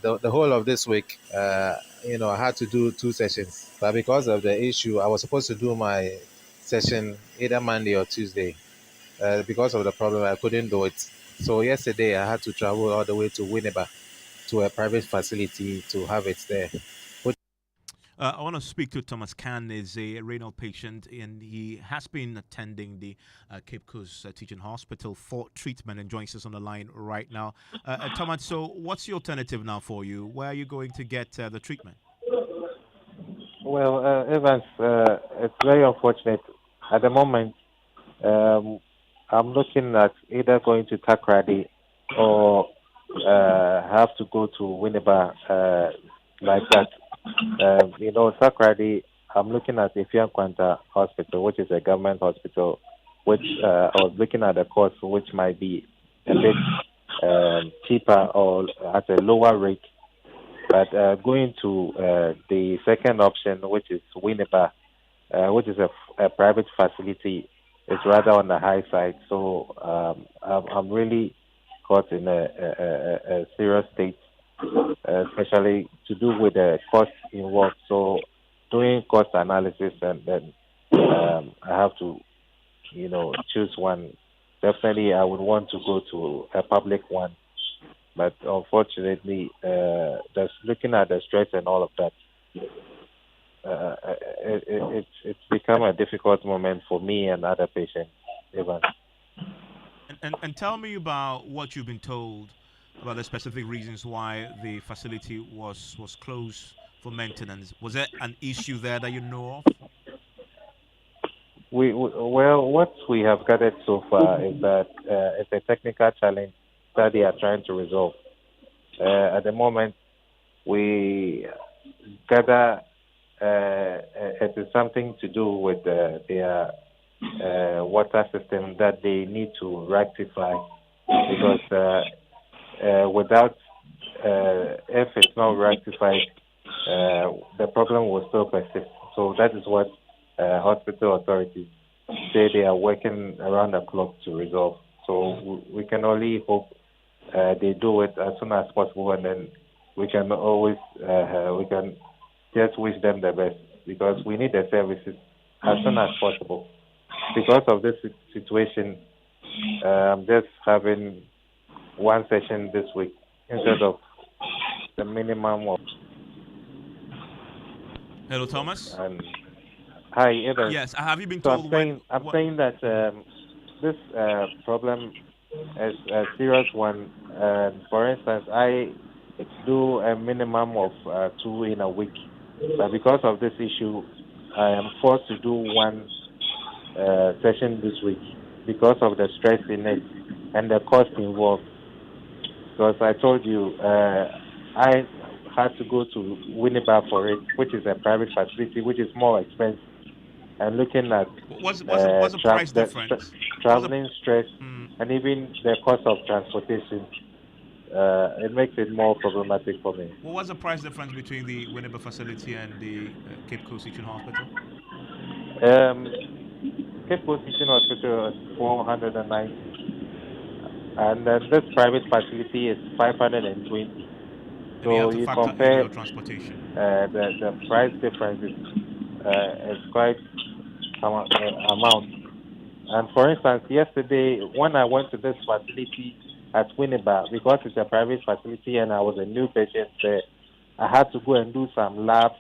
The whole of this week, I had to do two sessions. But because of the issue, I was supposed to do my session either Monday or Tuesday. Because of the problem, I couldn't do it. So yesterday, I had to travel all the way to Winneba to a private facility to have it there. Which I want to speak to Thomas Khan. Is a renal patient, and he has been attending the Cape Coast Teaching Hospital for treatment, and joins us on the line right now. Thomas, so what's the alternative now for you? Where are you going to get the treatment? Well, Evans, it's very unfortunate. At the moment, um, I'm looking at either going to Takrady or have to go to Winneba like that. Takrady, I'm looking at Ifian Kwanta Hospital, which is a government hospital, which I was looking at the cost, which might be a bit cheaper or at a lower rate. But going to the second option, which is Winneba, which is a private facility, is rather on the high side. So I'm really caught in a serious state, especially to do with the cost involved. So doing cost analysis, and then I have to, choose one. Definitely, I would want to go to a public one, but unfortunately, just looking at the stress and all of that, it's become a difficult moment for me and other patients. Even. And tell me about what you've been told about the specific reasons why the facility was closed for maintenance. Was there an issue there that you know of? Well, what we have gathered so far is that it's a technical challenge that they are trying to resolve. At the moment, we gather it is something to do with their water system that they need to rectify because without if it's not rectified, the problem will still persist. So that is what hospital authorities say they are working around the clock to resolve. So we can only hope they do it as soon as possible, and then we can just wish them the best because we need the services as soon as possible. Because of this situation, I'm just having one session this week instead of the minimum of. Hello, Thomas. And hi, Evans. Yes, have you been So I'm told when? saying I'm What? saying that this problem is a serious one. For instance, I do a minimum of two in a week, but because of this issue, I am forced to do one session this week because of the stress in it and the cost involved. Because I told you, I had to go to Winneba for it, which is a private facility, which is more expensive. And looking at What's the price difference? What's the traveling stress mm, and even the cost of transportation, it makes it more problematic for me. what was the price difference between the Winneba facility and the Cape Coast Teaching Hospital? Um, Cape Coast Teaching Hospital is 490, and then this private facility is 520. And you have So to you factor in compare your transportation. the price difference is quite amount. And for instance, yesterday when I went to this facility at Winneba, because it's a private facility and I was a new patient there, I had to go and do some labs.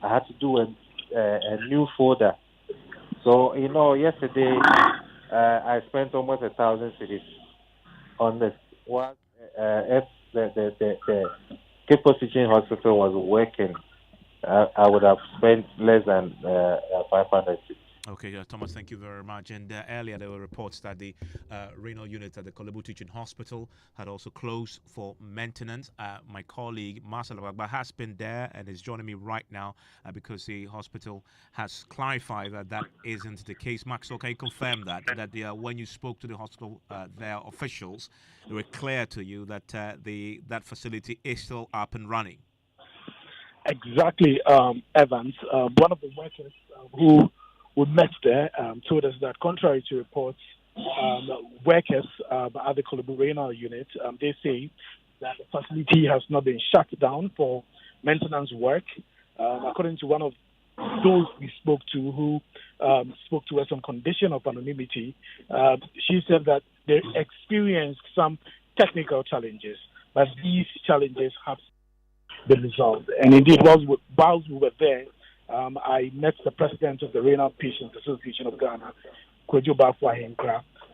I had to do a new folder. So yesterday I spent almost 1,000 cities on this. What if the Cape Coast Teaching Hospital was working, I would have spent less than 500 cities. Okay, Thomas, thank you very much. And earlier there were reports that the renal unit at the Korle-Bu Teaching Hospital had also closed for maintenance. My colleague Marcel Abagba has been there and is joining me right now because the hospital has clarified that that isn't the case. Maxwell, can you confirm that when you spoke to the hospital, their officials, they were clear to you that that facility is still up and running? Exactly, Evans. One of the workers who we met there told us that contrary to reports, workers at the Korle-Bu Renal unit, they say that the facility has not been shut down for maintenance work. According to one of those we spoke to who spoke to us on condition of anonymity, she said that they experienced some technical challenges, but these challenges have been resolved. And indeed, while we were there, I met the president of the Renal Patients Association of Ghana, Korle-Bu,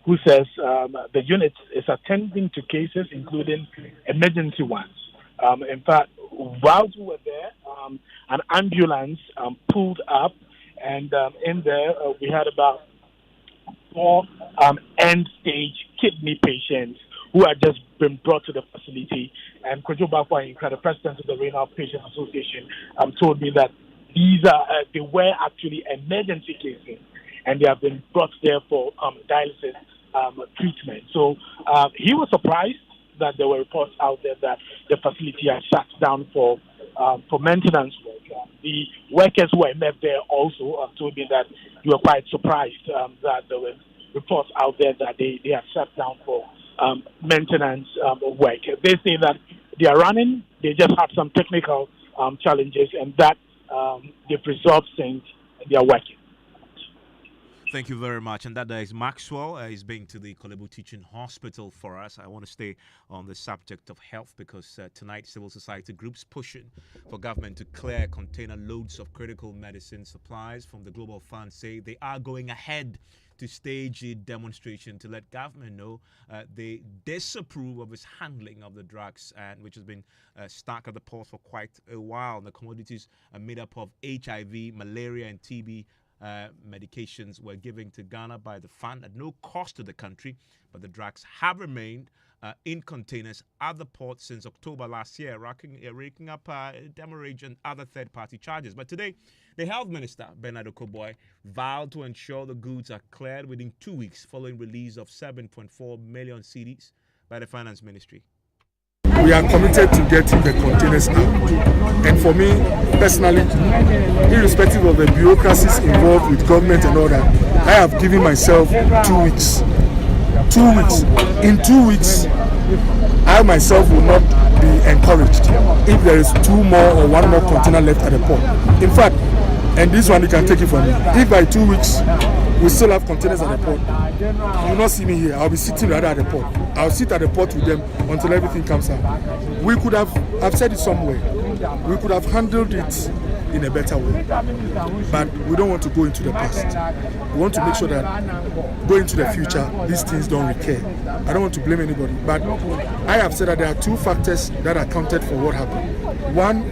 who says the unit is attending to cases, including emergency ones. In fact, while we were there, an ambulance pulled up, and in there we had about 4 end-stage kidney patients who had just been brought to the facility. And Korle-Bu, the president of the Renal Patients Association, told me that they were actually emergency cases, and they have been brought there for dialysis treatment. So he was surprised that there were reports out there that the facility had shut down for maintenance work. The workers who I met there also told me that they were quite surprised that there were reports out there that they had shut down for maintenance work. They say that they are running, they just had some technical challenges, and that they've resolved since they are working. Thank you very much. And that is Maxwell. He's been to the Korle-Bu Teaching Hospital for us. I want to stay on the subject of health because tonight civil society groups pushing for government to clear container loads of critical medicine supplies from the Global Fund say they are going ahead to stage a demonstration to let government know they disapprove of its handling of the drugs, and which has been stuck at the port for quite a while. The commodities are made up of HIV, malaria, and TB. Medications were given to Ghana by the fund at no cost to the country, but the drugs have remained in containers at the port since October last year, raking up demurrage and other third-party charges. But today, the Health Minister, Bernard Okoboy, vowed to ensure the goods are cleared within 2 weeks following release of 7.4 million cedis by the Finance Ministry. We are committed to getting the containers out. And for me, personally, irrespective of the bureaucracies involved with government and all that, I have given myself 2 weeks. 2 weeks. In 2 weeks, I myself will not be encouraged if there is 2 more or 1 more container left at the port. In fact, and this one you can take it from me, if by 2 weeks we still have containers at the port, you will not see me here. I'll be sitting rather at the port. I'll sit at the port with them until everything comes out. We could have, I've said it somewhere, we could have handled it in a better way. But we don't want to go into the past. We want to make sure that going into the future, these things don't recur. I don't want to blame anybody, but I have said that there are 2 factors that accounted for what happened. One,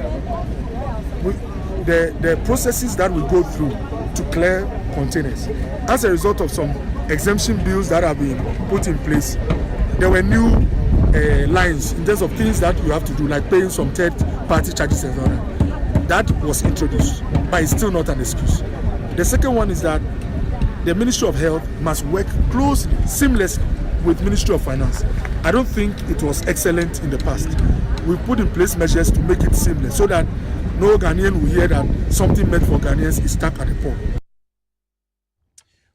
the processes that we go through to clear containers. As a result of some exemption bills that have been put in place, there were new lines in terms of things that you have to do, like paying some third-party charges and all that. That was introduced, but it's still not an excuse. The second one is that the Ministry of Health must work closely, seamlessly with Ministry of Finance. I don't think it was excellent in the past. We put in place measures to make it seamless so that no Ghanaian will hear that something meant for Ghanaians is stuck at the port.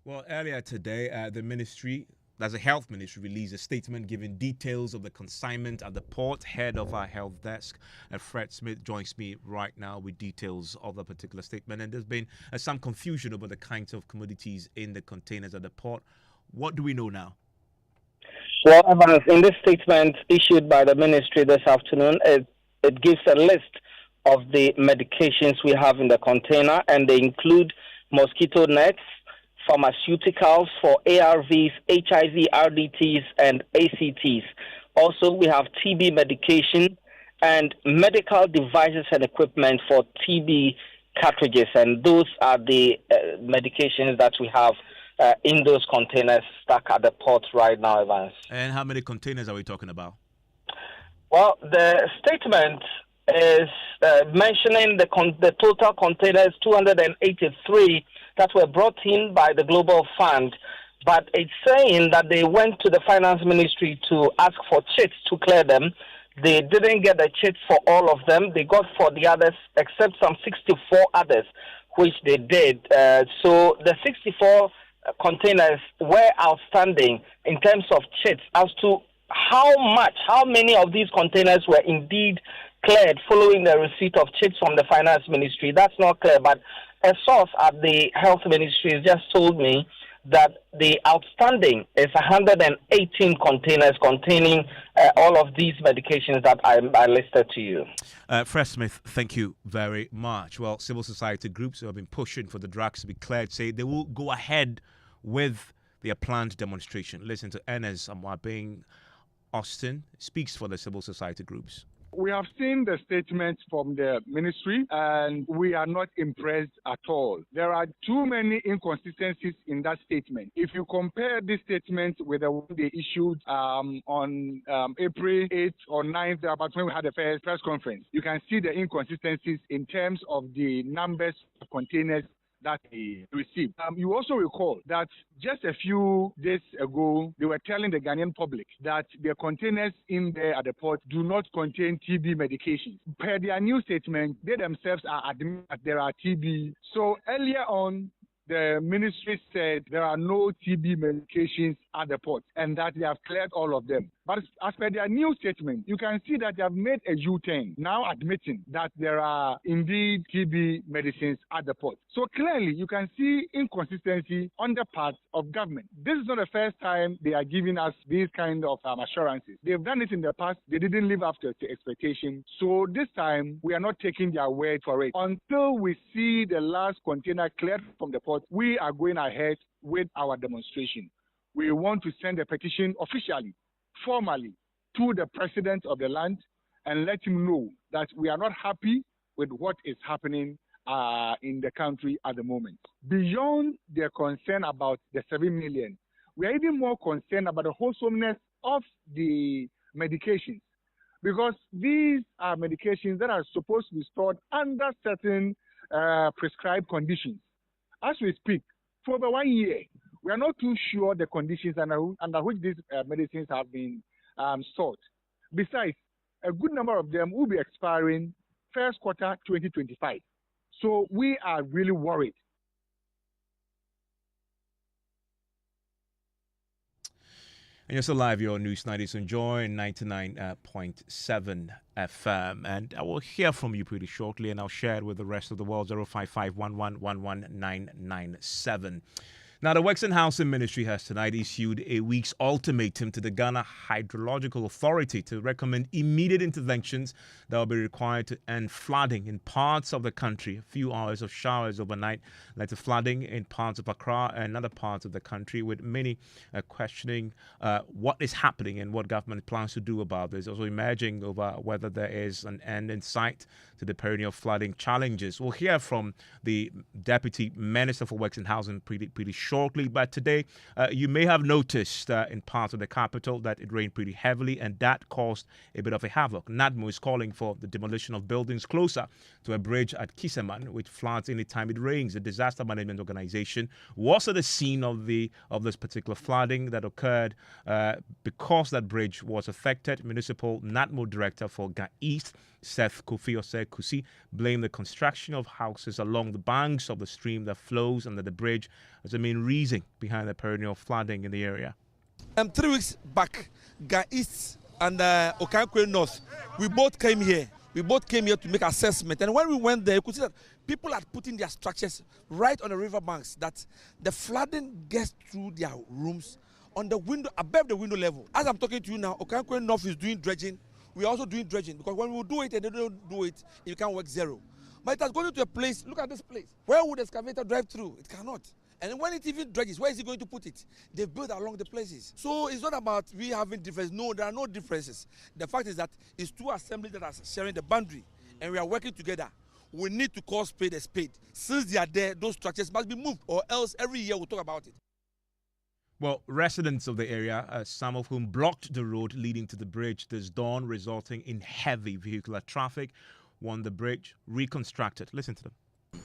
Well, earlier today, the ministry, that's the health ministry, released a statement giving details of the consignment at the port. Head of our health desk, Fred Smith, joins me right now with details of the particular statement. And there's been some confusion over the kinds of commodities in the containers at the port. What do we know now? Well, Evans, in this statement issued by the ministry this afternoon, it gives a list of the medications we have in the container, and they include mosquito nets, pharmaceuticals for ARVs, HIV, RDTs, and ACTs. Also, we have TB medication and medical devices and equipment for TB cartridges, and those are the medications that we have in those containers stuck at the port right now, Evans. And how many containers are we talking about? Well, the statement is mentioning the total containers, 283 that were brought in by the Global Fund, but it's saying that they went to the Finance Ministry to ask for chits to clear them. They didn't get the chits for all of them. They got for the others, except some 64 others, which they did. So the 64 containers were outstanding in terms of chits. As to how many of these containers were indeed cleared following the receipt of checks from the finance ministry. That's not clear, but a source at the health ministry has just told me that the outstanding is 118 containers containing all of these medications that I listed to you. Fred Smith, thank you very much. Well, civil society groups who have been pushing for the drugs to be cleared say they will go ahead with their planned demonstration. Listen to Ernest Amwabeng Austin, speaks for the civil society groups. We have seen the statements from the ministry and we are not impressed at all. There are too many inconsistencies in that statement. If you compare this statement with the one they issued on April 8th or 9th, about when we had the first press conference, you can see the inconsistencies in terms of the numbers of containers that he received. You also recall that just a few days ago, they were telling the Ghanaian public that the containers in there at the port do not contain TB medications. Per their new statement, they themselves are admitting that there are TB. So earlier on, the ministry said there are no TB medications at the port and that they have cleared all of them. But as per their new statement, you can see that they have made a U-turn, now admitting that there are indeed TB medicines at the port. So clearly, you can see inconsistency on the part of government. This is not the first time they are giving us these kind of assurances. They've done it in the past. They didn't live up to expectation. So this time, we are not taking their word for it. Until we see the last container cleared from the port, we are going ahead with our demonstration. We want to send a petition officially, formally, to the president of the land and let him know that we are not happy with what is happening in the country at the moment. Beyond their concern about the 7 million, we are even more concerned about the wholesomeness of the medications, because these are medications that are supposed to be stored under certain prescribed conditions. As we speak, for over 1 year, we are not too sure the conditions under which these medicines have been stored. Besides, a good number of them will be expiring first quarter 2025. So we are really worried. And you're still live, your News 90, so enjoy 99.7 FM. And I will hear from you pretty shortly, and I'll share it with the rest of the world. 055-1111-997. Now, the Works and Housing Ministry has tonight issued a week's ultimatum to the Ghana Hydrological Authority to recommend immediate interventions that will be required to end flooding in parts of the country. A few hours of showers overnight led to flooding in parts of Accra and other parts of the country, with many questioning what is happening and what government plans to do about this. Also emerging over whether there is an end in sight to the perennial flooding challenges. We'll hear from the Deputy Minister for Works and Housing pretty shortly, but today you may have noticed in parts of the capital that it rained pretty heavily, and that caused a bit of a havoc. NADMO is calling for the demolition of buildings closer to a bridge at Kiseman, which floods anytime it rains. The Disaster Management Organization was at the scene of this particular flooding that occurred because that bridge was affected. Municipal NADMO Director for Ga East, Seth Kofi Osei Kusi, blamed the construction of houses along the banks of the stream that flows under the bridge as the main reason behind the perennial flooding in the area. 3 weeks back, Ga East and Okankwe North, we both came here. We both came here to make assessment, and when we went there, you could see that people had put in their structures right on the river banks, that the flooding gets through their rooms on the window, above the window level. As I'm talking to you now, Okankwe North is doing dredging. We are also doing dredging, because when we do it and they don't do it, you can't work zero. But it has gone to a place, look at this place. Where would the excavator drive through? It cannot. And when it even dredges, where is he going to put it? They've built along the places. So it's not about we having differences. No, there are no differences. The fact is that it's two assemblies that are sharing the boundary, and we are working together. We need to call spade a spade. Since they are there, those structures must be moved, or else every year we'll talk about it. Well, residents of the area, some of whom blocked the road leading to the bridge this dawn, resulting in heavy vehicular traffic, want the bridge reconstructed. Listen to them.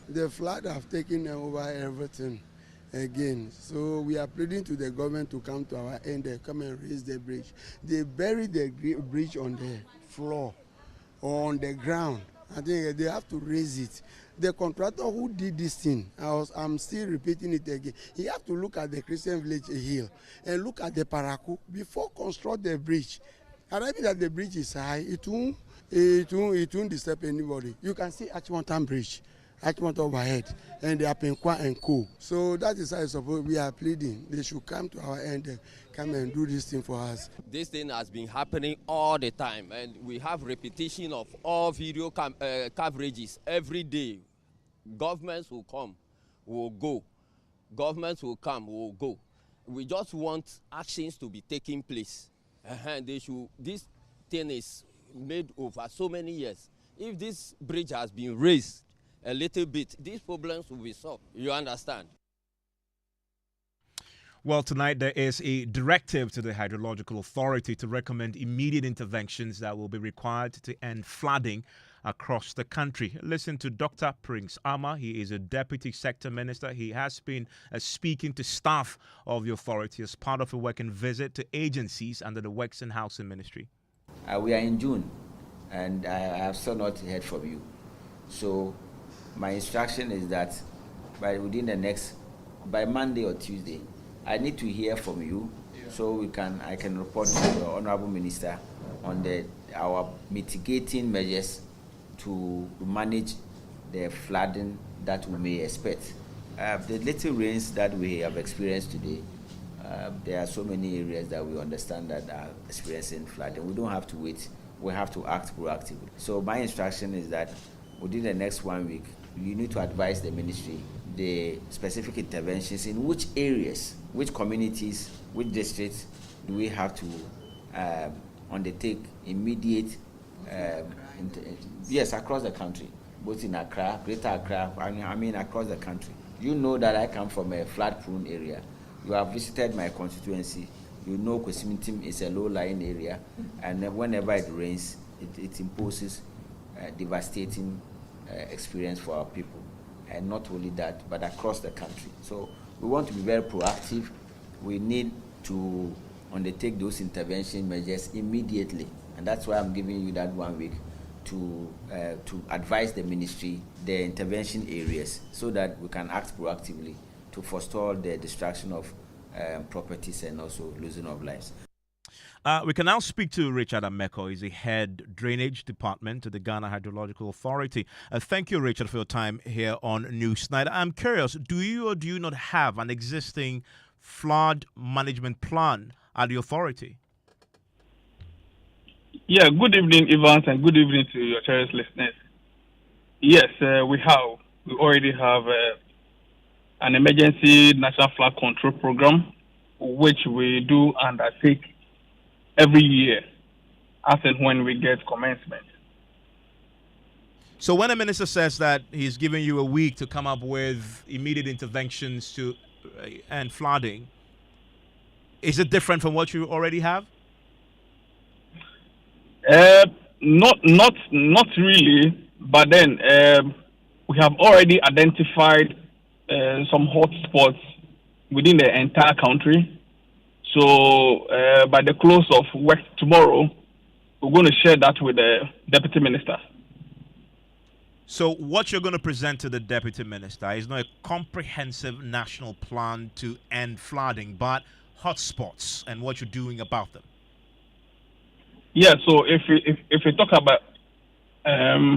The flood have taken over everything again. So we are pleading to the government to come to our end and come and raise the bridge. They buried the bridge on the floor or on the ground. I think they have to raise it. The contractor who did this thing, I'm still repeating it again. He have to look at the Christian Village Hill and look at the Paraku before construct the bridge. And I mean that the bridge is high. It won't disturb anybody. You can see Achimota Bridge, Achimota overhead, and the Apenkwa and Co. So that is how I suppose we are pleading. They should come to our end, come and do this thing for us. This thing has been happening all the time, and we have repetition of all video coverages every day. Governments will come, will go. Governments will come, will go. We just want actions to be taking place. This thing is made over so many years. If this bridge has been raised a little bit, these problems will be solved. You understand? Well, tonight there is a directive to the Hydrological Authority to recommend immediate interventions that will be required to end flooding across the country. Listen to Dr. Prince Ama. He is a Deputy Sector Minister. He has been speaking to staff of the authority as part of a working visit to agencies under the Works and Housing Ministry. We are in June, and I have still not heard from you. So my instruction is that by Monday or Tuesday, I need to hear from you, so I can report to the Honorable Minister on our mitigating measures to manage the flooding that we may expect. The little rains that we have experienced today, there are so many areas that we understand that are experiencing flooding. We don't have to wait. We have to act proactively. So my instruction is that within the next 1 week, you need to advise the ministry the specific interventions in which areas, which communities, which districts do we have to undertake immediate yes, across the country, both in Accra, Greater Accra, I mean across the country. You know that I come from a flood-prone area. You have visited my constituency. You know Kwesimitim is a low-lying area, and whenever it rains, it imposes devastating experience for our people. And not only that, but across the country. So we want to be very proactive. We need to undertake those intervention measures immediately. And that's why I'm giving you that 1 week to advise the ministry the intervention areas so that we can act proactively to forestall the destruction of properties and also losing of lives. We can now speak to Richard Ameko. He's the head drainage department to the Ghana Hydrological Authority. Thank you, Richard, for your time here on Newsnight. I'm curious, do you or do you not have an existing flood management plan at the authority? Yeah, good evening, Evans, and good evening to your cherished listeners. Yes, we have. We already have an emergency national flood control program, which we do undertake every year, as and when we get commencement. So when the minister says that he's giving you a week to come up with immediate interventions to end flooding, is it different from what you already have? Not really, but then we have already identified some hot spots within the entire country. So by the close of work tomorrow, we're going to share that with the Deputy Minister. So what you're going to present to the Deputy Minister is not a comprehensive national plan to end flooding, but hotspots and what you're doing about them. Yeah, so if we talk about a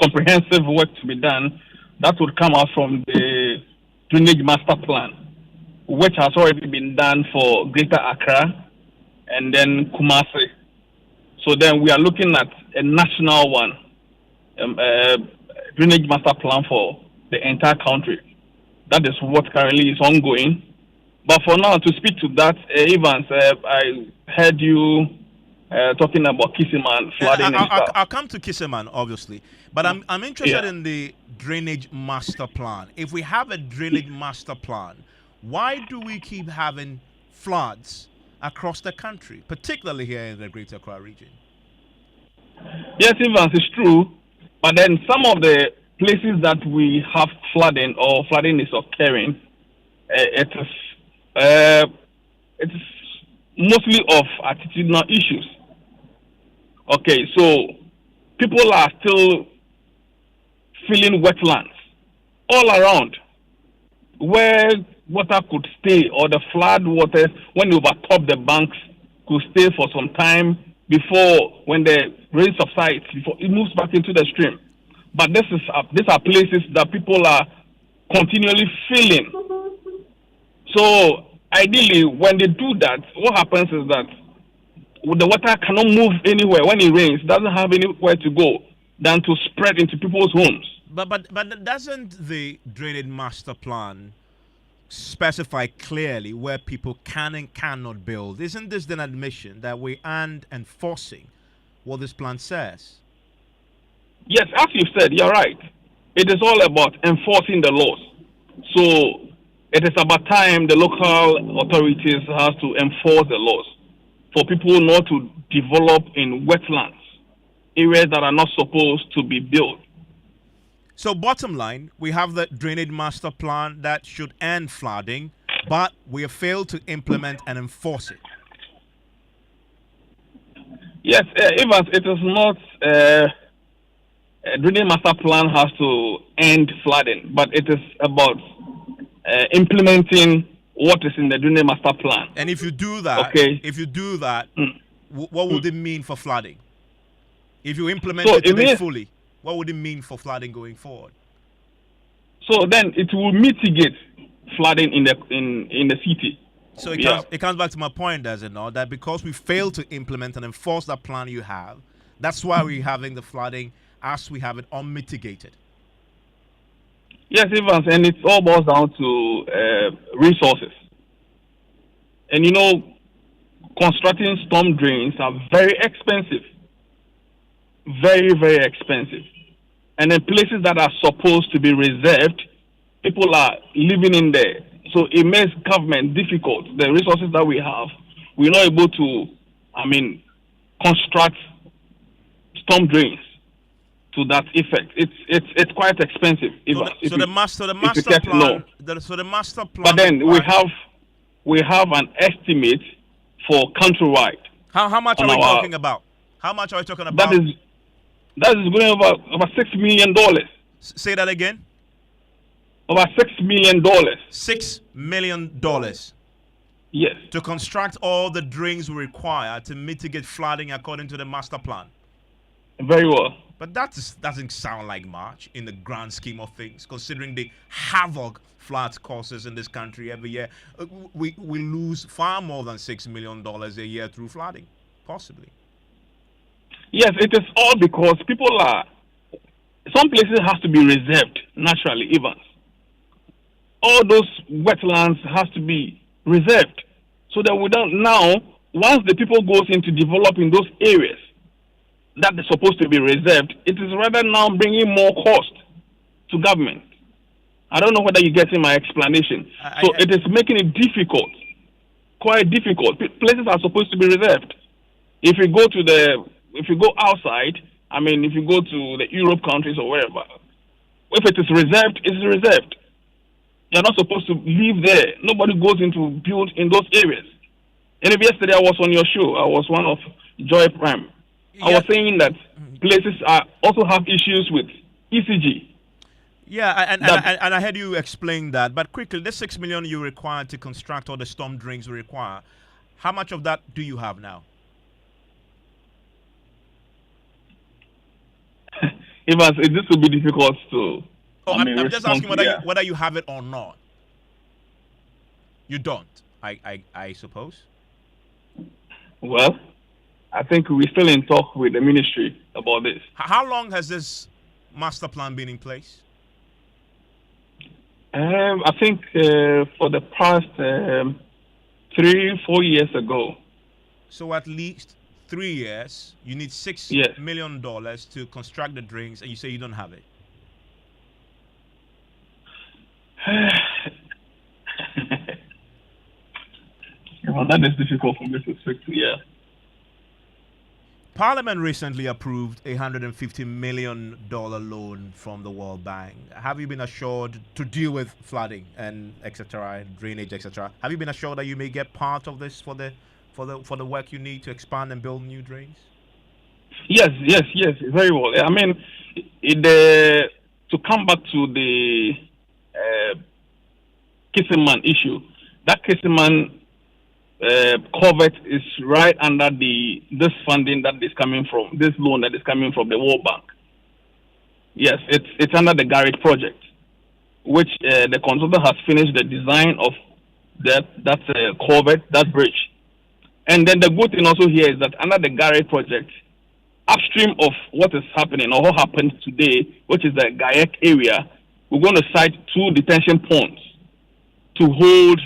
comprehensive work to be done, that would come out from the drainage master plan, which has already been done for Greater Accra and then Kumasi. So then we are looking at a national one, drainage master plan for the entire country. That is what currently is ongoing. But for now, to speak to that, Evans, I heard you talking about Kissiman flooding and stuff. I'll come to Kissiman, obviously. But I'm interested in the drainage master plan. If we have a drainage master plan, why do we keep having floods across the country, particularly here in the Greater Accra region? Yes, Evans, it's true. But then some of the places that we have flooding or flooding is occurring, it is mostly of attitudinal issues. Okay, so people are still filling wetlands all around where water could stay, or the flood water, when it overtop the banks, could stay for some time before, when the rain subsides, before it moves back into the stream. But these are places that people are continually filling. So ideally, when they do that, what happens is that the water cannot move anywhere. When it rains, it doesn't have anywhere to go than to spread into people's homes. But doesn't the drainage master plan specify clearly where people can and cannot build? Isn't this an admission that we aren't enforcing what this plan says? Yes, as you said, you're right. It is all about enforcing the laws. So it is about time the local authorities have to enforce the laws for people not to develop in wetlands, areas that are not supposed to be built. So bottom line, we have the drainage master plan that should end flooding, but we have failed to implement and enforce it. Yes, Evans, it is not a drainage master plan has to end flooding, but it is about implementing what is in the drainage master plan. And if you do that, what would it mean for flooding? If you implement it today fully, what would it mean for flooding going forward? So then it will mitigate flooding in the city. So it comes back to my point, does it not? That because we failed to implement and enforce that plan you have, that's why we're having the flooding as we have it unmitigated. Yes, Evans, and it all boils down to resources. And constructing storm drains are very expensive. Very, very expensive. And in places that are supposed to be reserved, people are living in there. So it makes government difficult. The resources that we have, we're not able to, construct storm drains to that effect. It's quite expensive. So the master plan. But then we have an estimate for countrywide. How much are we talking about? How much are we talking about? That is going over $6 million. Say that again. Over $6 million. $6 million. Yes. To construct all the drains we require to mitigate flooding according to the master plan. Very well. But that doesn't sound like much in the grand scheme of things, considering the havoc floods causes in this country every year. We lose far more than $6 million a year through flooding, possibly. Yes, it is all because some places have to be reserved naturally, Evans. All those wetlands has to be reserved. So that once the people goes into developing those areas that they're supposed to be reserved, it is rather now bringing more cost to government. I don't know whether you're getting my explanation. It is making it difficult, quite difficult. Places are supposed to be reserved. If you go outside, if you go to the Europe countries or wherever, if it is reserved, it's reserved. You're not supposed to live there. Nobody goes into build in those areas. And if yesterday I was on your show, I was one of Joy Prime. I was saying that places also have issues with ECG. Yeah, and I heard you explain that. But quickly, the $6 million you require to construct all the storm drains we require, how much of that do you have now? Evans, this will be difficult to. I'm just asking whether you have it or not. You don't, I suppose. Well, I think we're still in talk with the ministry about this. How long has this master plan been in place? I think for the past 3-4 years ago. So at least 3 years, you need $6 million to construct the drains, and you say you don't have it. Well, that is difficult for me to speak to. Yeah. Parliament recently approved a $150 million loan from the World Bank. Have you been assured to deal with flooding and etc., drainage, etc.? Have you been assured that you may get part of this for the work you need to expand and build new drains? Yes, very well. I mean, to come back to the Kisseman issue, that Kisseman covert is right under this funding that is coming from this loan that is coming from the World Bank. Yes, it's under the Garrett project, which the consultant has finished the design of that covert, that bridge. And then the good thing also here is that under the Garrett project, upstream of what is happening or what happened today, which is the Gayek area, we're going to site 2 detention ponds to hold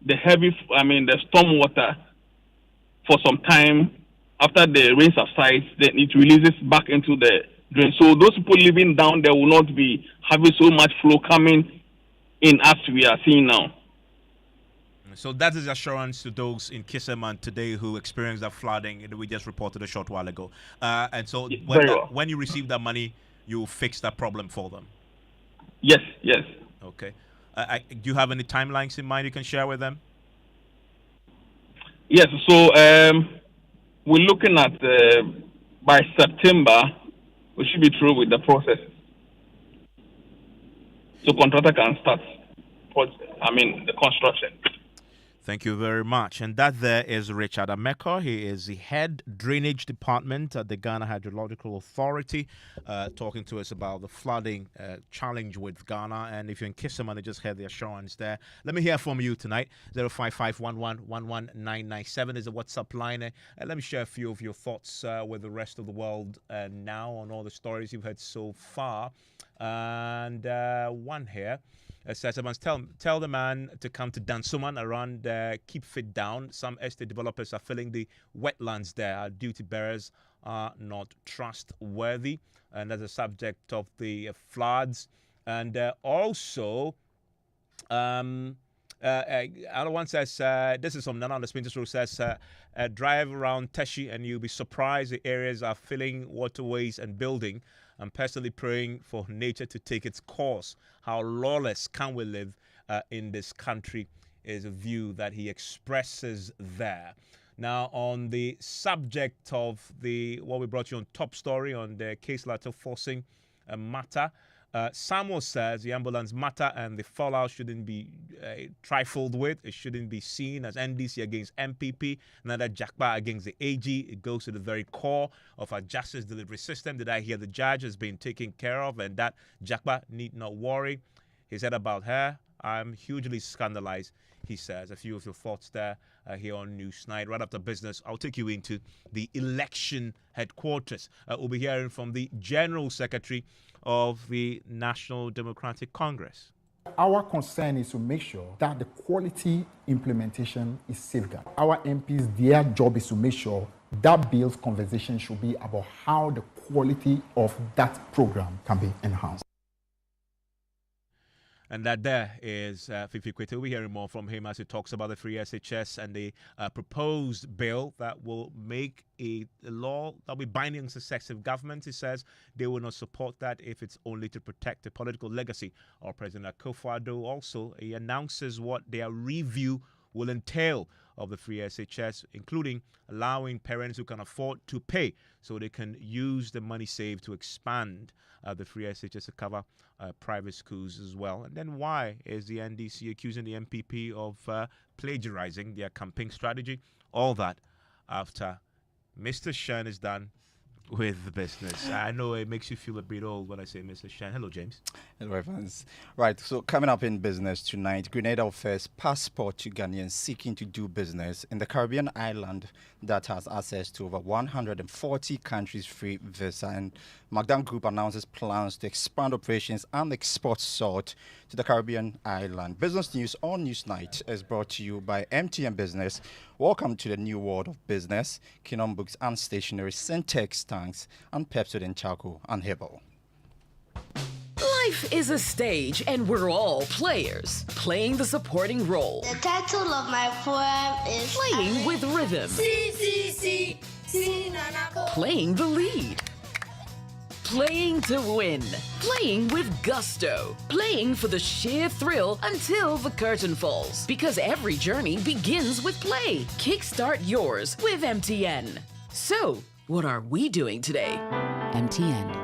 the storm water for some time. After the rain subsides, then it releases back into the drain. So those people living down there will not be having so much flow coming in as we are seeing now. So that is assurance to those in Kisseman today who experienced that flooding that we just reported a short while ago. And so when you receive that money, you will fix that problem for them. Yes. Okay. Do you have any timelines in mind you can share with them? Yes. So we're looking at by September, we should be through with the process. So contractor can start the construction. Thank you very much. And that there is Richard Ameko. He is the head drainage department at the Ghana Hydrological Authority, talking to us about the flooding challenge with Ghana. And if you're in Kisseman, you just heard the assurance there. Let me hear from you tonight. 05511119997 is the WhatsApp line. And let me share a few of your thoughts with the rest of the world now on all the stories you've heard so far. And one here. Says, tell the man to come to Dansuman around Keep Fit Down. Some estate developers are filling the wetlands there. Our duty bearers are not trustworthy. And that's a subject of the floods. And also, another one says, this is from Nana on the Spinters Road, says, drive around Teshi and you'll be surprised the areas are filling waterways and building. I'm personally praying for nature to take its course. How lawless can we live in this country is a view that he expresses there. Now, on the subject of what we brought you on top story on the case letter forcing matter, Samuel says the ambulance matter and the fallout shouldn't be trifled with. It shouldn't be seen as NDC against MPP, neither Jakpa against the AG. It goes to the very core of our justice delivery system. Did I hear the judge has been taken care of and that Jakpa need not worry? He said about her, I'm hugely scandalized. He says a few of your thoughts there here on Newsnight. Right after business, I'll take you into the election headquarters. We'll be hearing from the General Secretary of the National Democratic Congress. Our concern is to make sure that the quality implementation is safeguarded. Our MPs, their job is to make sure that bill's conversation should be about how the quality of that program can be enhanced. And that there is Fifi Kwete. We'll be hearing more from him as he talks about the free SHS and the proposed bill that will make a law that will be binding on successive governments. He says they will not support that if it's only to protect the political legacy of President Akufo-Addo. Also, he announces what their review will entail of the free SHS, including allowing parents who can afford to pay so they can use the money saved to expand the free SHS to cover private schools as well. And then why is the NDC accusing the MPP of plagiarizing their campaign strategy? All that after Mr. Shen is done with the business. I know it makes you feel a bit old when I say Mr. Shen. Hello, James. Hello, Evans. Right, so coming up in business tonight, Grenada offers passport to Ghanaians seeking to do business in the Caribbean island that has access to over 140 countries free visa. And Magdan Group announces plans to expand operations and export salt to the Caribbean island. Business News on Newsnight is brought to you by MTN Business. Welcome to the new world of business. Kinon Books and Stationery, Syntex Tanks, and Pepsodent Charcoal and Herbal. Life is a stage, and we're all players, playing the supporting role. The title of my poem is Playing with Rhythm. Playing the lead. Playing to win. Playing with gusto. Playing for the sheer thrill until the curtain falls. Because every journey begins with play. Kickstart yours with MTN. So, What are we doing today? MTN.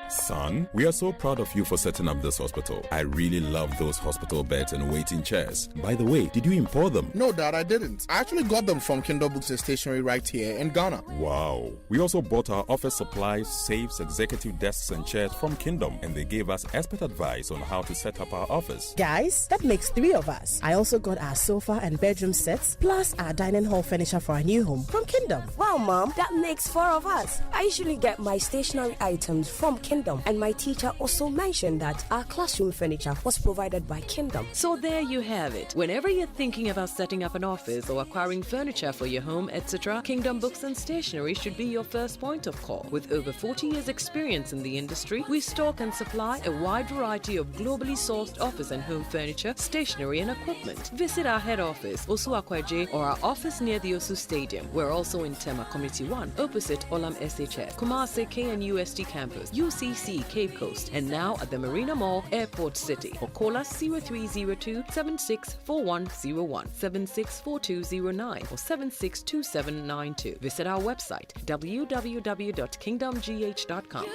Son, we are so proud of you for setting up this hospital. I really love those hospital beds and waiting chairs. By the way, did you import them? No, Dad, I didn't. I actually got them from Kindle Books and Stationery right here in Ghana. Wow. We also bought our office supplies, safes, executive desks and chairs from Kingdom, and they gave us expert advice on how to set up our office. Guys, that makes 3 of us. I also got our sofa and bedroom sets, plus our dining hall furniture for our new home from Kingdom. Wow, Mom, that makes 4 of us. I usually get my stationery items from Kingdom, and my teacher also mentioned that our classroom furniture was provided by Kingdom. So there you have it. Whenever you're thinking about setting up an office or acquiring furniture for your home, etc., Kingdom Books and Stationery should be your first point of call. With over 40 years experience in the industry, we stock and supply a wide variety of globally sourced office and home furniture, stationery and equipment. Visit our head office, Osu Akwaje, or our office near the Osu Stadium. We're also in Tema Community 1, opposite Olam SHF, Kumasi KNUST campus, UCC Cape Coast, and now at the Marina Mall, Airport City. Or call us 0302 764101, 764209, or 762792. Visit our website www.kingdomgh.com.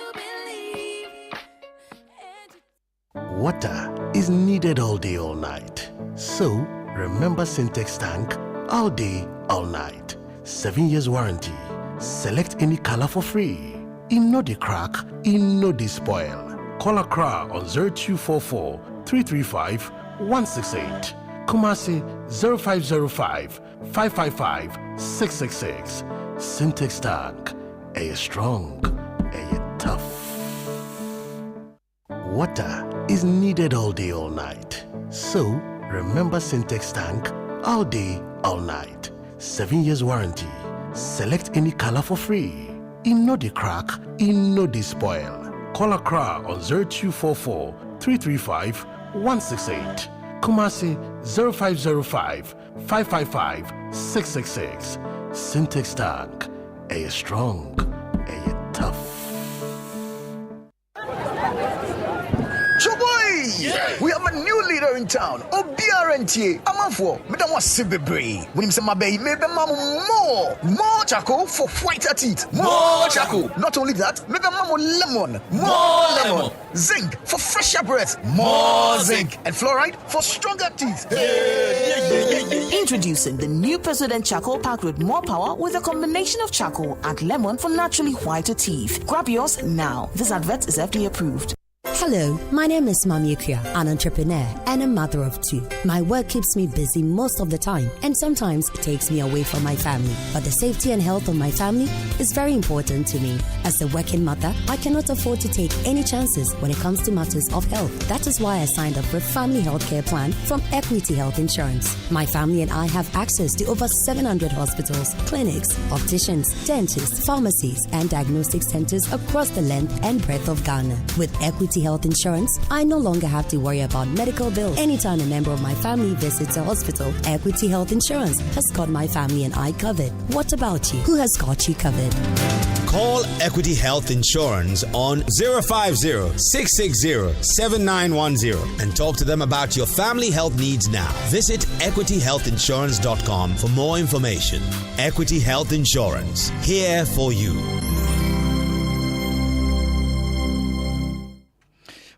Water is needed all day, all night. So, remember Syntex tank all day, all night. 7 years warranty. Select any color for free. In no the crack, in no the spoil. Call Accra on 0244 335 168. Kumasi 0505 555 666. Syntex tank. A strong, a tough. Water is needed all day, all night. So, remember Syntex tank all day, all night. 7 years warranty. Select any color for free. In no the crack, in no the spoil. Call Accra on 0244 335 168. Kumasi 0505 555 666. Syntex tank. A strong, a tough. Choboy! Yeah. We have a new leader in town. OBRNT. Amanfo. Madam was Sibebre. When him say my baby, maybe mamu more charcoal for whiter teeth. More charcoal. Not only that, maybe mamu lemon. More lemon. Zinc for fresher breath. More zinc. And fluoride for stronger teeth. Introducing the new President Charcoal Pack with more power with a combination of charcoal and lemon for naturally whiter teeth. Grab yours now. This advert is FDA approved. Hello, my name is Mami Akuya, an entrepreneur and a mother of 2. My work keeps me busy most of the time, and sometimes it takes me away from my family. But the safety and health of my family is very important to me. As a working mother, I cannot afford to take any chances when it comes to matters of health. That is why I signed up for a family health care plan from Equity Health Insurance. My family and I have access to over 700 hospitals, clinics, opticians, dentists, pharmacies, and diagnostic centers across the length and breadth of Ghana. With Equity Health Insurance, I no longer have to worry about medical bills. Anytime a member of my family visits a hospital, Equity Health Insurance has got my family and I covered. What about you? Who has got you covered? Call Equity Health Insurance on 050-660-7910 and talk to them about your family health needs now. Visit equityhealthinsurance.com for more information. Equity Health Insurance, here for you.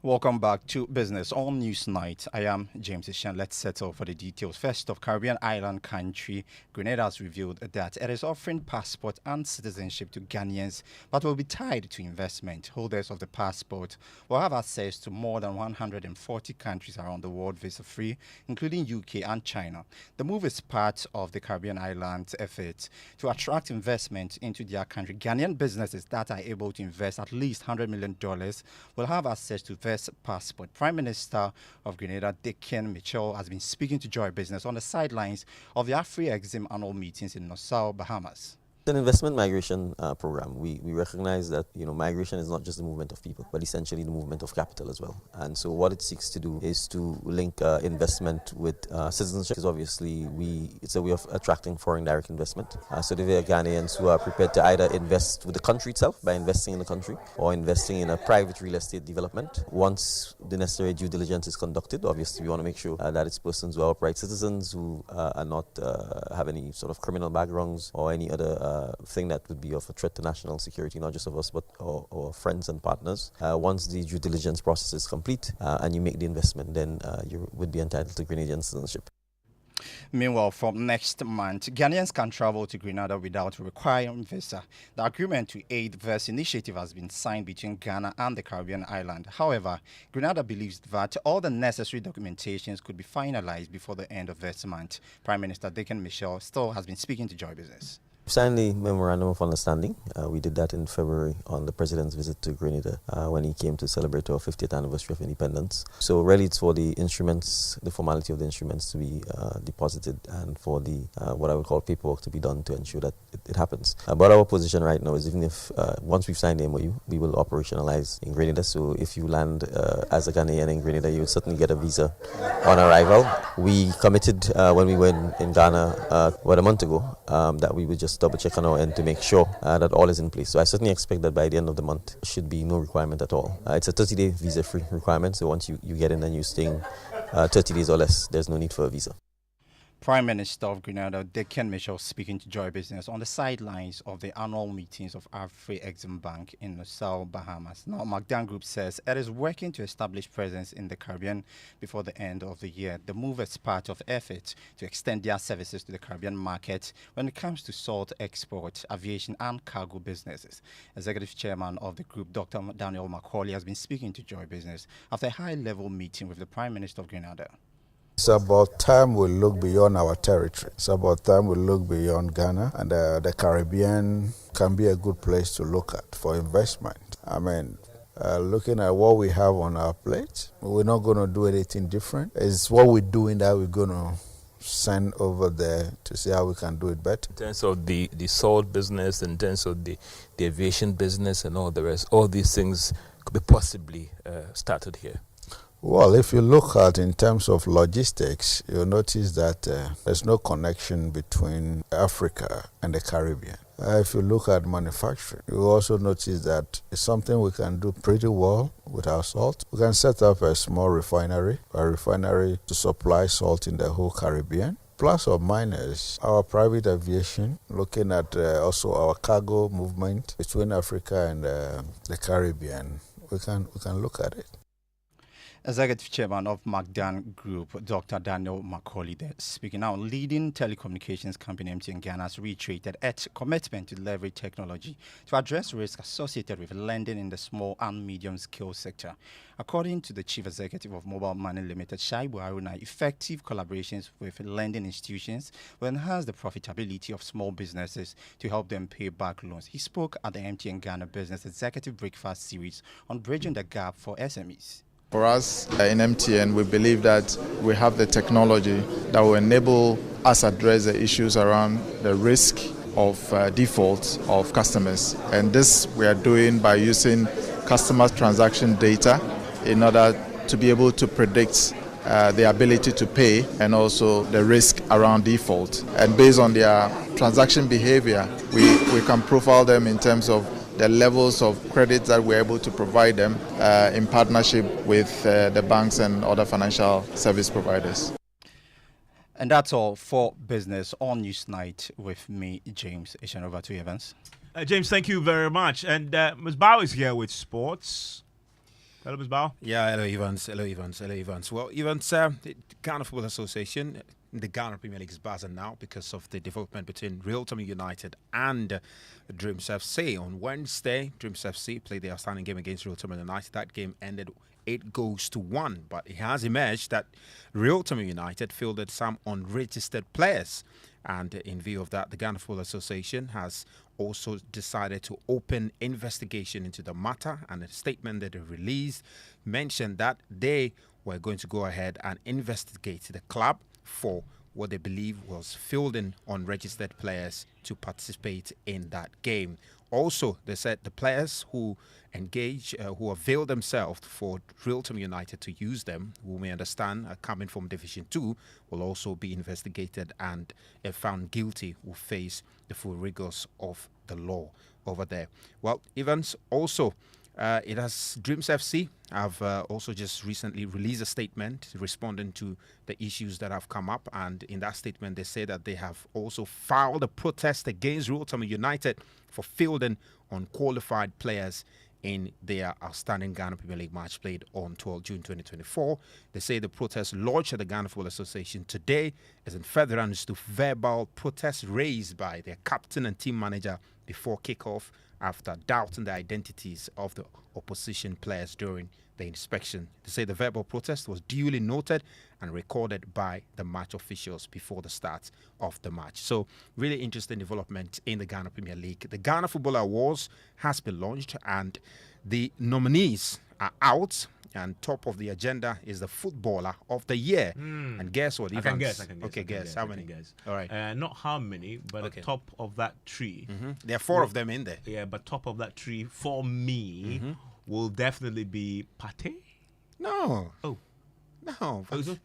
Welcome back to Business on News Night. I am James Ishan. Let's settle for the details. First off, Caribbean island country Grenada has revealed that it is offering passport and citizenship to Ghanaians, but will be tied to investment. Holders of the passport will have access to more than 140 countries around the world visa-free, including UK and China. The move is part of the Caribbean islands' effort to attract investment into their country. Ghanaian businesses that are able to invest at least $100 million will have access to passport. Prime Minister of Grenada, Dickon Mitchell, has been speaking to Joy Business on the sidelines of the Afri-Exim annual meetings in Nassau, Bahamas. An investment migration program. We recognize that migration is not just the movement of people, but essentially the movement of capital as well. And so what it seeks to do is to link investment with citizenship. Because obviously it's a way of attracting foreign direct investment. So there are Ghanaians who are prepared to either invest with the country itself by investing in the country or investing in a private real estate development. Once the necessary due diligence is conducted, obviously we want to make sure that it's persons who are upright citizens who are not have any sort of criminal backgrounds or any other thing that would be of a threat to national security, not just of us, but our friends and partners. Once the due diligence process is complete and you make the investment, then you would be entitled to Grenadian citizenship. Meanwhile, from next month, Ghanaians can travel to Grenada without requiring visa. The agreement to aid this initiative has been signed between Ghana and the Caribbean island. However, Grenada believes that all the necessary documentations could be finalized before the end of this month. Prime Minister Dickon Mitchell still has been speaking to Joy Business. Signed the Memorandum of Understanding. We did that in February on the President's visit to Grenada when he came to celebrate our 50th anniversary of independence. So really it's for the instruments, the formality of the instruments to be deposited and for the what I would call paperwork to be done to ensure that it happens. But our position right now is even if once we've signed the MOU, we will operationalize in Grenada. So if you land as a Ghanaian in Grenada, you will certainly get a visa on arrival. We committed when we were in Ghana about a month ago that we would just double check on our end to make sure that all is in place. So I certainly expect that by the end of the month, there should be no requirement at all. It's a 30-day visa-free requirement, so once you get in and you're staying 30 days or less, there's no need for a visa. Prime Minister of Grenada, Dickon Mitchell, speaking to Joy Business on the sidelines of the annual meetings of Afri-Exim Bank in Nassau, Bahamas. Now, McDan Group says it is working to establish presence in the Caribbean before the end of the year. The move is part of efforts to extend their services to the Caribbean market when it comes to salt export, aviation and cargo businesses. Executive Chairman of the group, Dr. Daniel Macaulay, has been speaking to Joy Business after a high-level meeting with the Prime Minister of Grenada. It's about time we look beyond our territory. It's about time we look beyond Ghana, and the Caribbean can be a good place to look at for investment. I mean, looking at what we have on our plate, we're not going to do anything different. It's what we're doing that we're going to send over there to see how we can do it better. In terms of the salt business, in terms of the aviation business and all the rest, all these things could be possibly started here. Well, if you look at in terms of logistics, you'll notice that there's no connection between Africa and the Caribbean. If you look at manufacturing, you also notice that it's something we can do pretty well with our salt. We can set up a small refinery to supply salt in the whole Caribbean. Plus or minus our private aviation, looking at also our cargo movement between Africa and the Caribbean, we can look at it. Executive Chairman of McDan Group, Dr. Daniel Macaulay, there speaking now. Leading telecommunications company MTN Ghana has reiterated its commitment to leverage technology to address risks associated with lending in the small and medium scale sector. According to the Chief Executive of Mobile Money Limited, Shaibu Haruna, effective collaborations with lending institutions will enhance the profitability of small businesses to help them pay back loans. He spoke at the MTN Ghana Business Executive Breakfast Series on bridging the gap for SMEs. For us in MTN, we believe that we have the technology that will enable us address the issues around the risk of default of customers. And this we are doing by using customer transaction data in order to be able to predict the ability to pay and also the risk around default. And based on their transaction behavior, we can profile them in terms of the levels of credit that we're able to provide them in partnership with the banks and other financial service providers. And that's all for Business on Newsnight with me, James. Over to you, Evans. James, thank you very much. And Ms. Bao is here with sports. Hello, Ms. Bao. Yeah, hello, Evans. Well, Evans, the Ghana Football Association, the Ghana Premier League is buzzing now because of the development between Real Tommy United and Dreams FC. On Wednesday, Dreams FC played their outstanding game against Real Tommy United. That game ended 8-1, but it has emerged that Real Tommy United fielded some unregistered players. And in view of that, the Ghana Football Association has also decided to open investigation into the matter, and a statement that they released mentioned that they were going to go ahead and investigate the club for what they believe was fielding unregistered players to participate in that game. Also, they said the players who engage, who avail themselves for Realtom United to use them, who we understand are coming from Division 2, will also be investigated, and if found guilty, will face the full rigors of the law over there. Well, Evans, also, it has Dreams FC have also just recently released a statement responding to the issues that have come up, and in that statement they say that they have also filed a protest against Realtom United for fielding unqualified players in their outstanding Ghana Premier League match played on 12 June 2024. They say the protest launched at the Ghana Football Association today is in furtherance to verbal protests raised by their captain and team manager before kickoff after doubting the identities of the opposition players during the inspection. They say the verbal protest was duly noted and recorded by the match officials before the start of the match. So really interesting development in the Ghana Premier League. The Ghana Football Awards has been launched and the nominees are out. And top of the agenda is the Footballer of the Year. And guess what? I can guess. Okay, guess. How many? All right. Not how many, but Okay. top of that tree. There are 4 of them in there. Yeah, but top of that tree for me will definitely be Pate. No. Oh. No. Is it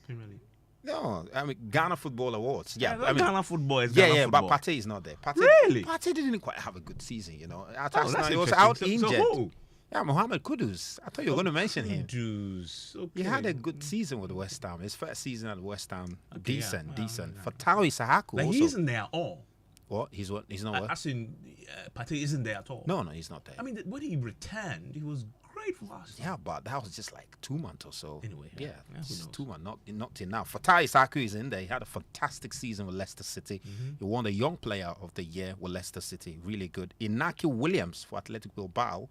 Premier League? No, I mean Ghana Football Awards. Yeah, I mean, Ghana football is yeah, Ghana yeah, football. but Pate is not there. Pate, Really? Pate didn't quite have a good season, you know. At Oh, Arsenal, that's he was interesting. out So injured. who? Yeah, Mohamed Kudus. I thought you were going to mention him. Kudus. Okay. He had a good season with West Ham. His first season at West Ham, Okay, decent. yeah. Fatawi Sahaku Like, also. he isn't there at all. What? He's what? He's not what? As in, Pate isn't there at all. No, he's not there. I mean, when he returned, he was great for us. Yeah, but that was just like 2 months or so. Anyway, yeah, who it's knows? 2 months, not enough. Fatai Saku is in there. He had a fantastic season with Leicester City. He won the Young Player of the Year with Leicester City. Really good. Inaki Williams for Athletic Bilbao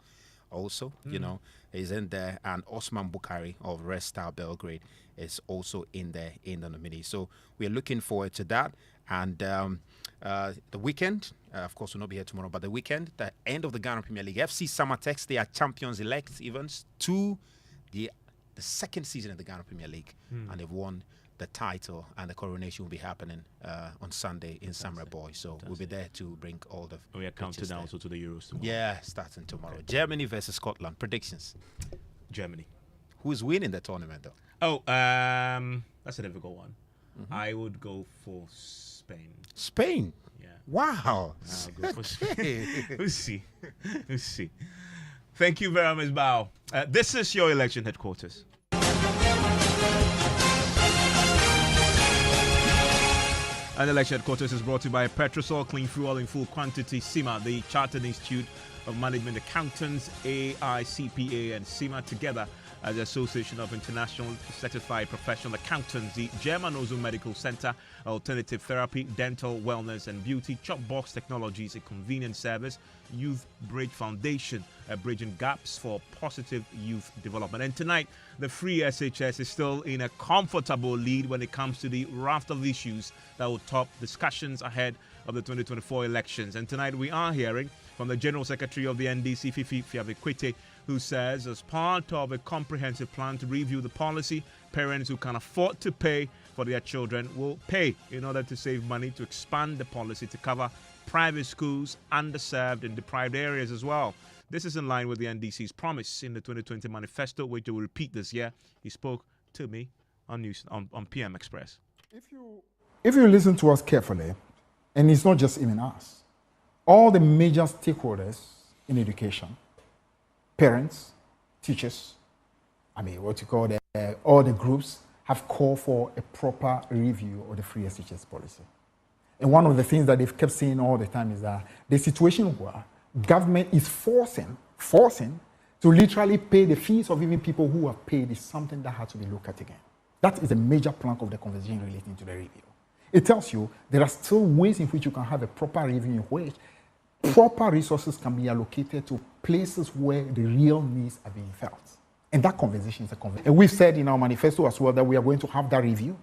also, you know, is in there. And Osman Bukhari of Red Star Belgrade is also in there in the nominee. So we're looking forward to that. And the weekend, of course, we'll not be here tomorrow, but the weekend, the end of the Ghana Premier League, FC Samatex, they are champions-elect, Evans, to the second season of the Ghana Premier League, and they've won the title, and the coronation will be happening on Sunday in Samra Boy. So we'll be there to bring all the... We are counting down also to the Euros tomorrow. Yeah, starting tomorrow. Okay. Germany versus Scotland. Predictions? Germany. Who's winning the tournament, though? Oh, that's a difficult one. I would go for Spain. Spain? Yeah. Wow. I'll go for Spain. We'll see. We'll see. Thank you very much, Bao. This is your election headquarters. And election headquarters is brought to you by Petrosol Clean Fuel in full quantity, CIMA, the Chartered Institute of Management Accountants, AICPA, and CIMA together as the Association of International Certified Professional Accountants, the German Ozone Medical Center, Alternative Therapy, Dental Wellness and Beauty, Chopbox Technologies, a convenient service, Youth Bridge Foundation, bridging gaps for positive youth development. And tonight, the Free SHS is still in a comfortable lead when it comes to the raft of issues that will top discussions ahead of the 2024 elections. And tonight we are hearing from the General Secretary of the NDC, Fifi Fiavekwete, who says as part of a comprehensive plan to review the policy, parents who can afford to pay for their children will pay in order to save money to expand the policy to cover private schools, underserved and deprived areas as well. This is in line with the NDC's promise in the 2020 manifesto, which they will repeat this year. He spoke to me on PM Express. If you listen to us carefully, and it's not just even us, all the major stakeholders in education, parents, teachers, all the groups have called for a proper review of the free SHS policy. And one of the things that they've kept saying all the time is that the situation where government is forcing to literally pay the fees of even people who have paid is something that has to be looked at again. That is a major plank of the conversation relating to the review. It tells you there are still ways in which you can have a proper review in which proper resources can be allocated to places where the real needs are being felt. And that conversation is a conversation. And we've said in our manifesto as well that we are going to have that review.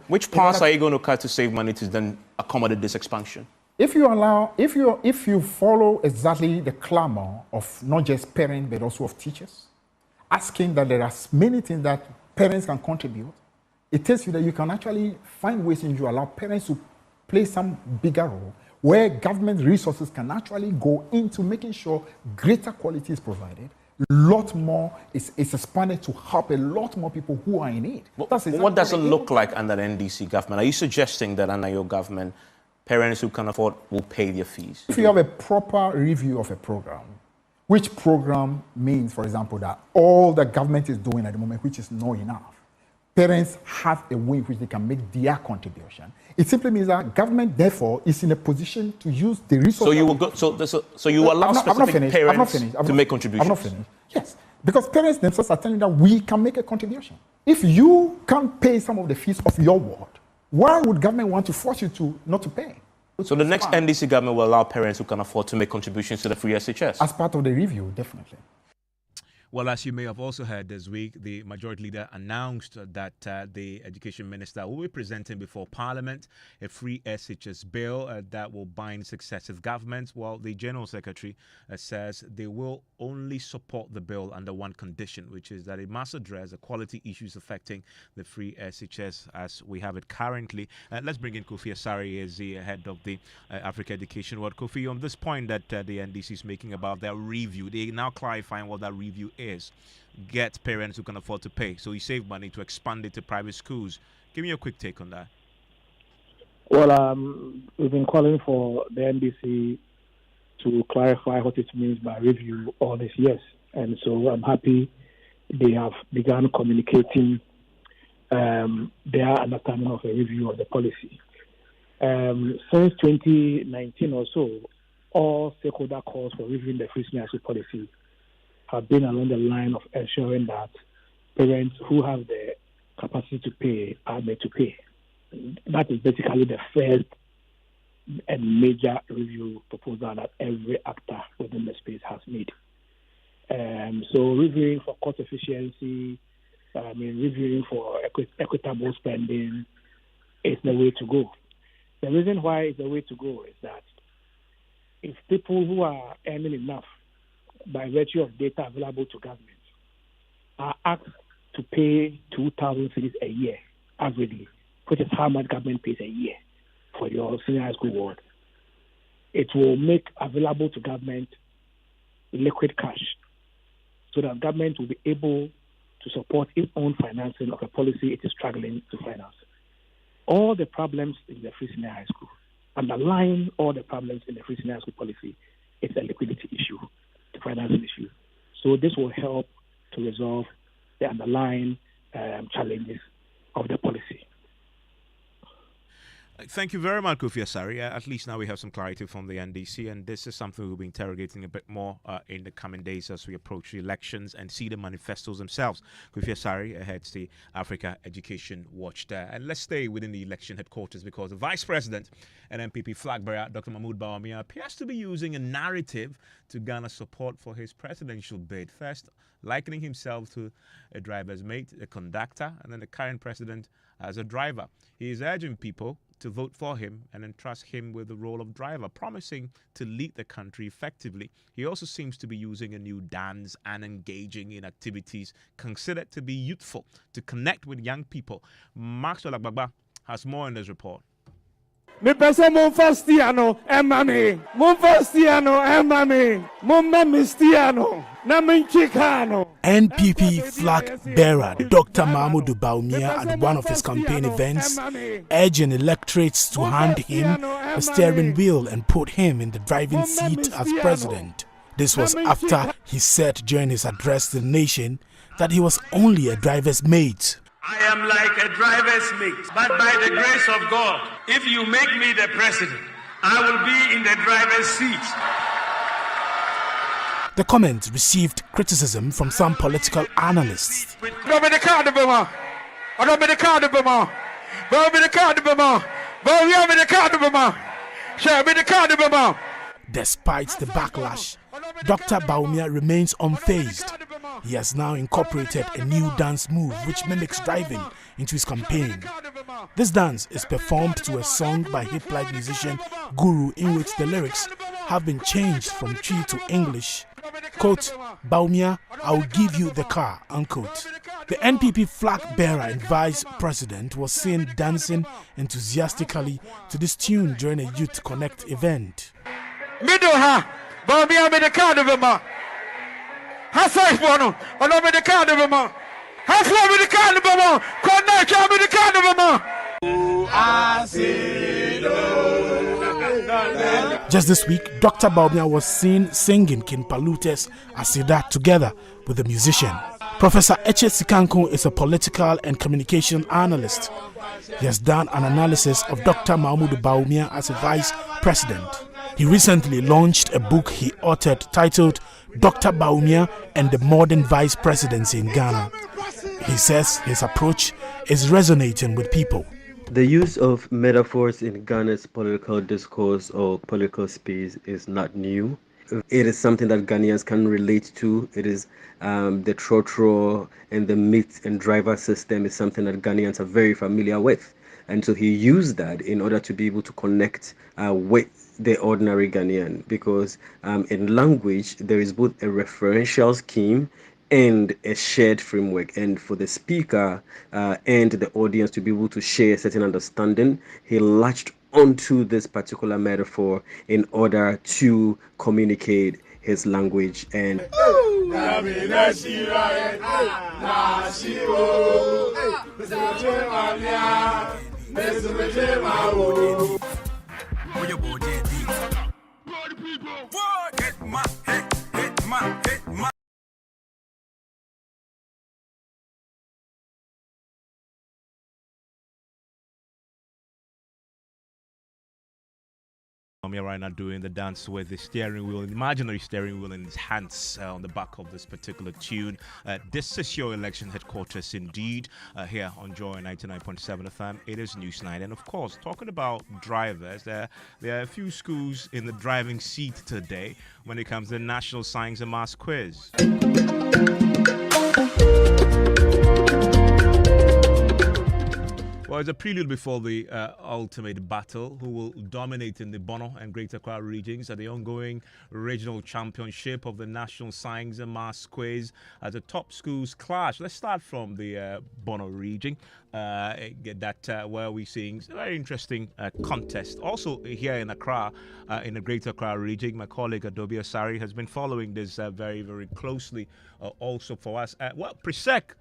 Which parts are you going to cut to save money to then accommodate this expansion? If you follow exactly the clamor of not just parents but also of teachers, asking that there are many things that parents can contribute, It tells you that you can actually find ways in which you allow parents to play some bigger role, where government resources can actually go into making sure greater quality is provided. A lot more is expanded to help a lot more people who are in need. What does it look like under the NDC government? Are you suggesting that under your government, parents who can afford will pay their fees? If you have a proper review of a program, which program means, for example, that all the government is doing at the moment, which is not enough, parents have a way in which they can make their contribution. It simply means that government, therefore, is in a position to use the resources. So you will go, so you allow specific parents to make contributions? I'm not finished. Yes, because parents themselves are telling that we can make a contribution. If you can't pay some of the fees of your ward, why would government want to force you to not to pay? So the next NDC government will allow parents who can afford to make contributions to the free SHS? As part of the review, definitely. Well, as you may have also heard this week, the Majority Leader announced that the Education Minister will be presenting before Parliament a free SHS bill that will bind successive governments, while the General Secretary says they will only support the bill under one condition, which is that it must address the quality issues affecting the free SHS as we have it currently. Let's bring in Kofi Asare as the head of the Africa Education World. Kofi, on this point that the NDC is making about their review, they now clarifying what that review is. Get parents who can afford to pay. So you save money to expand it to private schools. Give me a quick take on that. Well, we've been calling for the NDC to clarify what it means by review all these years. And so I'm happy they have begun communicating their understanding of a review of the policy. Since 2019 or so, all stakeholder calls for reviewing the free senior school policy have been along the line of ensuring that parents who have the capacity to pay are made to pay. That is basically the first and major review proposal that every actor within the space has made. So reviewing for cost efficiency, reviewing for equitable spending is the way to go. The reason why it's the way to go is that if people who are earning enough by virtue of data available to government are asked to pay 2,000 cedis a year averagely, which is how much government pays a year for your senior high school ward, it will make available to government liquid cash so that government will be able to support its own financing of a policy it is struggling to finance. All the problems in the free senior high school, underlying all the problems in the free senior high school policy, is a liquidity issue, the financing issue. So this will help to resolve the underlying challenges of the policy. Thank you very much, Kofi Asare. At least now we have some clarity from the NDC, and this is something we'll be interrogating a bit more in the coming days as we approach the elections and see the manifestos themselves. Kofi Asare heads the Africa Education Watch there. And let's stay within the election headquarters, because the Vice President and MPP flag bearer, Dr. Mahmoud Bawumia, appears to be using a narrative to garner support for his presidential bid. First, likening himself to a driver's mate, a conductor, and then the current president as a driver. He is urging people to vote for him and entrust him with the role of driver, promising to lead the country effectively. He also seems to be using a new dance and engaging in activities considered to be youthful to connect with young people. Maxwell Agbagba has more in this report. NPP flag bearer Dr. Mahmoud Bawumia at one of his campaign events urging electorates to hand him a steering wheel and put him in the driving seat as president. This was after he said during his address to the nation that he was only a driver's mate. I am like a driver's mate, but by the grace of God, if you make me the president, I will be in the driver's seat. The comment received criticism from some political analysts. Despite the backlash, Dr. Bawumia remains unfazed. He has now incorporated a new dance move which mimics driving into his campaign. This dance is performed to a song by hip-life musician Guru, in which the lyrics have been changed from Twi to English. Quote, Bawumia, I'll give you the car, unquote. The NPP flag bearer and vice president was seen dancing enthusiastically to this tune during a Youth Connect event. Just this week, Dr. Baumia was seen singing King Palute's Asida together with the musician. Professor Eche Sikanko is a political and communication analyst. He has done an analysis of Dr. Mahmoud Baumia as a vice president. He recently launched a book he authored titled Dr. Baumia and the Modern Vice Presidency in Ghana. He says his approach is resonating with people. The use of metaphors in Ghana's political discourse or political space is not new. It is something that Ghanaians can relate to. It is the trotro and the meat and driver system is something that Ghanaians are very familiar with. And so he used that in order to be able to connect with the ordinary Ghanaian, because in language, there is both a referential scheme and a shared framework, and for the speaker and the audience to be able to share a certain understanding, he latched onto this particular metaphor in order to communicate his language. And Right now doing the dance with the steering wheel, imaginary steering wheel in his hands on the back of this particular tune. This is your election headquarters indeed, here on Joy 99.7 FM. It is Newsnight, and of course, talking about drivers, there are a few schools in the driving seat today when it comes to the National Science and Maths Quiz. Well, it's a prelude before the ultimate battle, who will dominate in the Bono and Greater Accra regions at the ongoing regional championship of the National Science and Maths Quiz as the top schools clash. Let's start from the Bono region, where we're seeing a very interesting contest. Also here in Accra, in the Greater Accra region, my colleague Adobe Osari has been following this very, very closely also for us. Presec,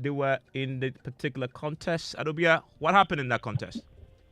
they were in the particular contest. Adobia, what happened in that contest?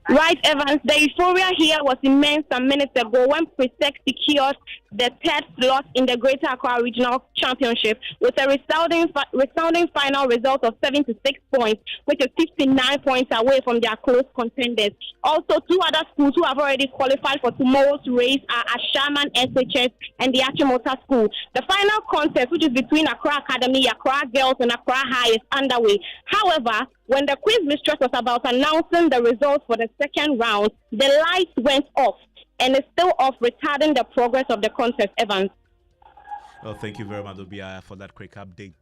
Right, Evans. The euphoria here was immense some minutes ago when Presec secured the third slot in the Greater Accra Regional Championship with a resounding final result of 76 points, which is 59 points away from their close contenders. Also, two other schools who have already qualified for tomorrow's race are Ashaman SHS and the Achimota School. The final contest, which is between Accra Academy, Accra Girls, and Accra High, is underway. However, when the quiz mistress was about announcing the results for the second round, the lights went off and it's still off, retarding the progress of the contest, Evans. Well, thank you very much, Obia, for that quick update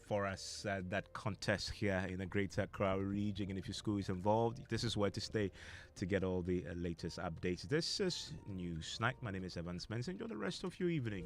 for us. That contest here in the Greater Accra region, and if your school is involved, this is where to stay to get all the latest updates. This is Newsnight. My name is Evans Mensah. Enjoy the rest of your evening.